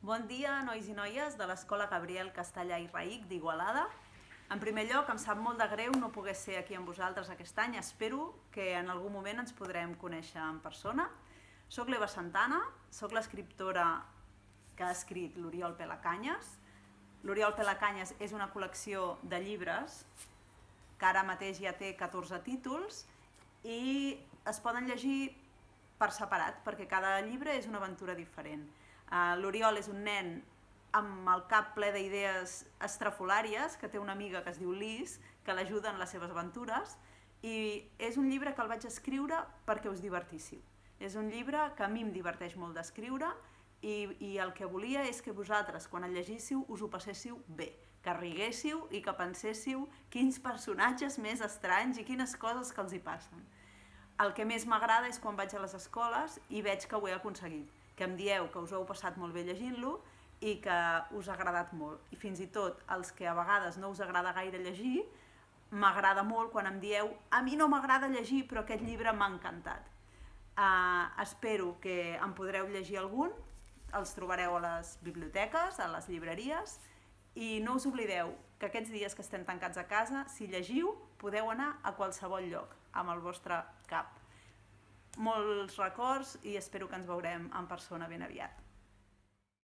Bon dia, nois i noies de l'Escola Gabriel Castellà i Raïc d'Igualada. En primer lloc, em sap molt de greu no poder ser aquí amb vosaltres aquest any. Espero que en algun moment ens podrem conèixer en persona. Soc l'Eva Santana, soc l'escriptora que ha escrit l'Oriol Pelacanyes. L'Oriol Pelacanyes és una col·lecció de llibres que ara mateix ja té 14 títols i es poden llegir per separat, perquè cada llibre és una aventura diferent. L'Oriol és un nen amb el cap ple d'idees estrafolàries, que té una amiga que es diu Liz, que l'ajuda en les seves aventures, i és un llibre que el vaig escriure perquè us divertíssiu. És un llibre que a mi em diverteix molt d'escriure i el que volia és que vosaltres, quan el llegíssiu, us ho passéssiu bé, que riguéssiu i que penséssiu quins personatges més estranys i quines coses que els hi passen. El que més m'agrada és quan vaig a les escoles i veig que ho he aconseguit, que em dieu que us ho heu passat molt bé llegint-lo i que us ha agradat molt. I fins i tot els que a vegades no us agrada gaire llegir, m'agrada molt quan em dieu a mi no m'agrada llegir però aquest llibre m'ha encantat. Espero que en podreu llegir algun, els trobareu a les biblioteques, a les llibreries, i no us oblideu que aquests dies que estem tancats a casa, si llegiu, podeu anar a qualsevol lloc amb el vostre cap. Molts records i espero que ens veurem en persona ben aviat.